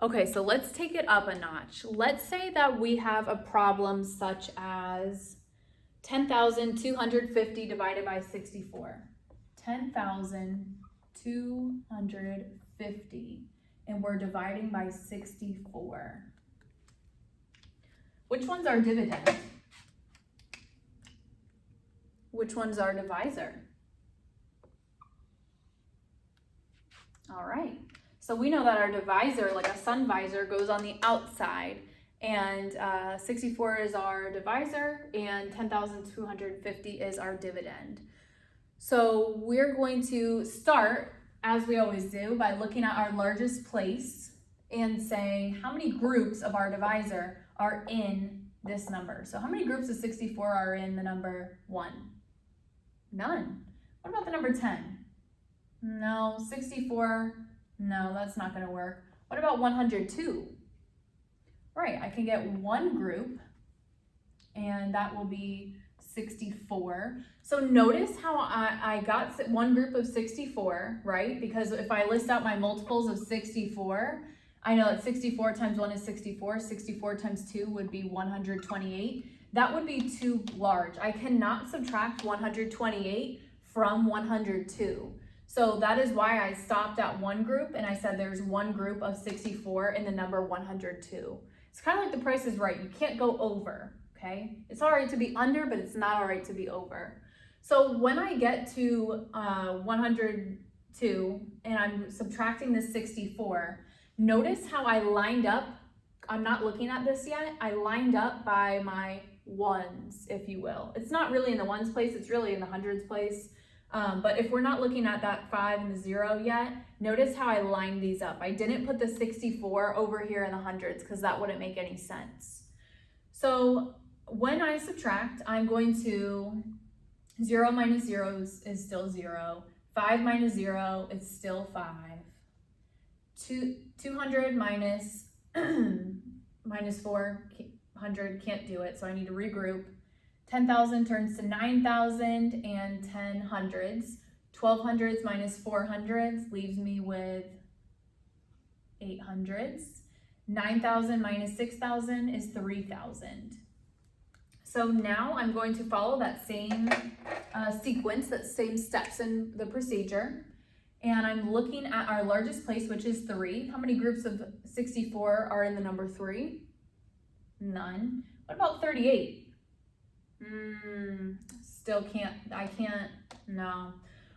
Okay, so let's take it up a notch. Let's say that we have a problem such as 10,250 divided by 64. 10,250, and we're dividing by 64. Which one's our dividend? Which one's our divisor? All right. So we know that our divisor, like a sun visor, goes on the outside, and 64 is our divisor, and 10,250 is our dividend. So we're going to start, as we always do, by looking at our largest place and saying how many groups of our divisor are in this number. So how many groups of 64 are in the number 1? None. What about the number 10? No. 64, no, that's not going to work. What about 102? Right, I can get one group, and that will be 64. So notice how I got one group of 64, right? Because if I list out my multiples of 64, I know that 64 times 1 is 64. 64 times 2 would be 128. That would be too large. I cannot subtract 128 from 102. So that is why I stopped at one group and I said there's one group of 64 in the number 102. It's kind of like the Price is Right. You can't go over, okay? It's all right to be under, but it's not all right to be over. So when I get to 102 and I'm subtracting the 64, notice how I lined up. I'm not looking at this yet. I lined up by my ones, if you will. It's not really in the ones place, it's really in the hundreds place. But if we're not looking at that 5 and the 0 yet, notice how I lined these up. I didn't put the 64 over here in the hundreds because that wouldn't make any sense. So when I subtract, I'm going to 0 minus 0 is still 0. 5 minus 0 is still 5. 200 minus minus 400 can't do it, so I need to regroup. 10,000 turns to 9,000 and 10 hundreds. 12 hundreds minus 4 hundreds leaves me with 8 hundreds. 9,000 minus 6,000 is 3,000. So now I'm going to follow that same sequence, that same steps in the procedure. And I'm looking at our largest place, which is 3. How many groups of 64 are in the number 3? None. What about 38? Still can't, no.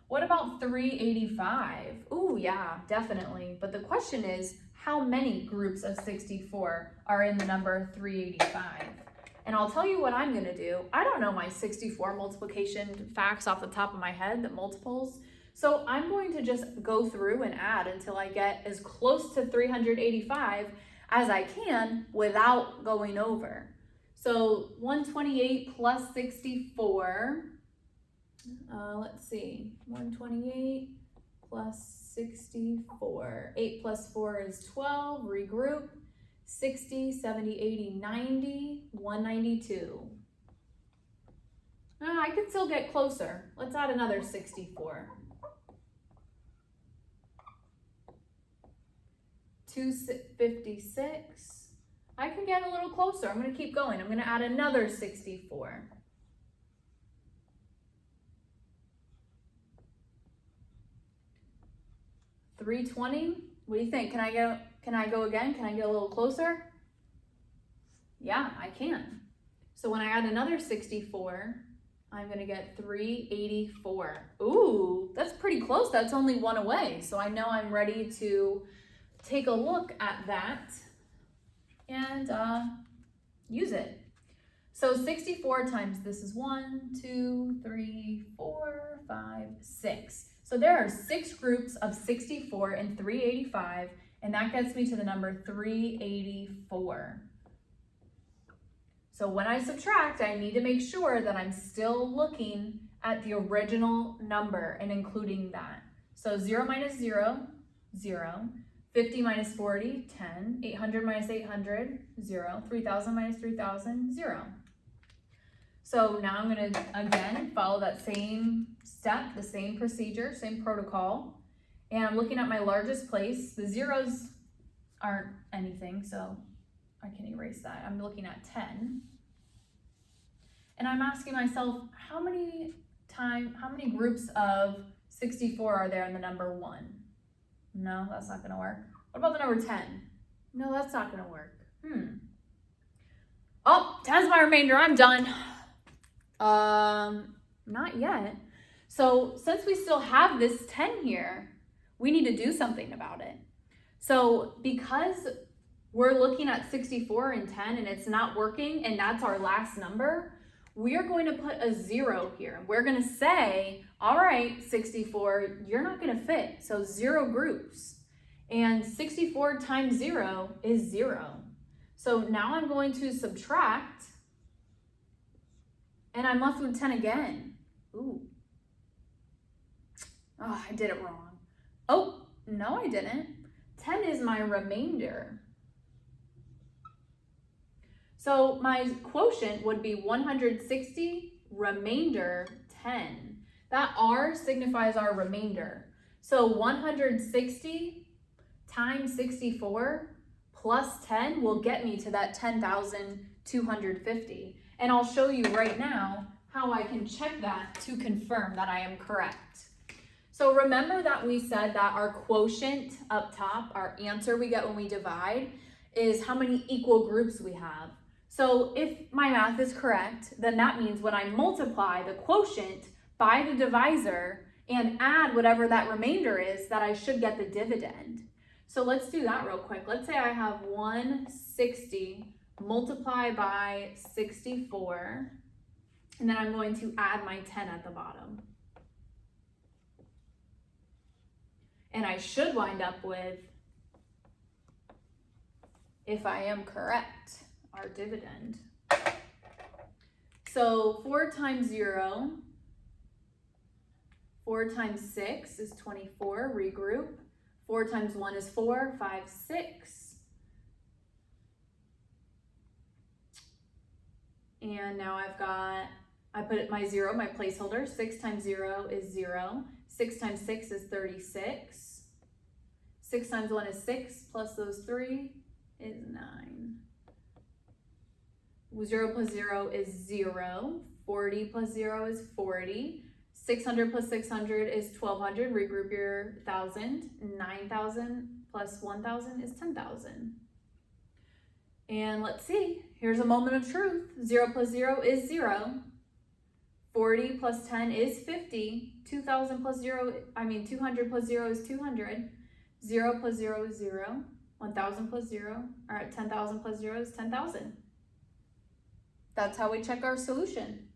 What about 385? Ooh, yeah, definitely. But the question is, how many groups of 64 are in the number 385? And I'll tell you what I'm gonna do. I don't know my 64 multiplication facts off the top of my head, the multiples. So I'm going to just go through and add until I get as close to 385 as I can without going over. So 128 plus 64, let's see, 128 plus 64. 8 plus 4 is 12, regroup, 60, 70, 80, 90, 192. I could still get closer. Let's add another 64. 256. I can get a little closer. I'm going to keep going. I'm going to add another 64. 320. What do you think? Can I go again? Can I get a little closer? Yeah, I can. So when I add another 64, I'm going to get 384. Ooh, that's pretty close. That's only one away. So I know I'm ready to take a look at that and use it. So 64 times this is 1, 2, 3, 4, 5, 6. So there are 6 groups of 64 and 385, and that gets me to the number 384. So when I subtract, I need to make sure that I'm still looking at the original number and including that. So 0 minus 0, 0. 50 minus 40, 10. 800 minus 800, 0. 3,000 minus 3,000, 0. So now I'm going to, again, follow that same step, the same procedure, same protocol. And I'm looking at my largest place. The zeros, aren't anything, so I can erase that. I'm looking at 10. And I'm asking myself, how many groups of 64 are there in the number 1? No, that's not gonna work. What about the number 10? No, that's not gonna work. Oh, 10's my remainder, I'm done. Not yet. So since we still have this 10 here, we need to do something about it. So because we're looking at 64 and 10 and it's not working and that's our last number, we are going to put a 0 here. We're going to say, all right, 64, you're not going to fit. So 0 groups. And 64 times 0 is 0. So now I'm going to subtract, and I'm left with 10 again. Ooh. Oh, I did it wrong. Oh, no, I didn't. 10 is my remainder. So my quotient would be 160 remainder 10. That R signifies our remainder. So 160 times 64 plus 10 will get me to that 10,250. And I'll show you right now how I can check that to confirm that I am correct. So remember that we said that our quotient up top, our answer we get when we divide, is how many equal groups we have. So if my math is correct, then that means when I multiply the quotient by the divisor and add whatever that remainder is, that I should get the dividend. So let's do that real quick. Let's say I have 160 multiplied by 64, and then I'm going to add my 10 at the bottom. And I should wind up with, if I am correct, our dividend. So 4 times 0, 4 times 6 is 24, regroup. 4 times 1 is 4, 5, 6. And now I put my 0, my placeholder. 6 times 0 is 0. 6 times 6 is 36. 6 times 1 is 6, plus those 3 is 9. 0 plus 0 is 0. 40 plus 0 is 40. 600 plus 600 is 1200. Regroup your 1000. 9,000 plus 1,000 is 10,000. And let's see. Here's a moment of truth. 0 plus 0 is 0. 40 plus 10 is 50. 200 plus 0 is 200. 0 plus 0 is 0. 1,000 plus 0, or 10,000 plus 0 is 10,000. That's how we check our solution.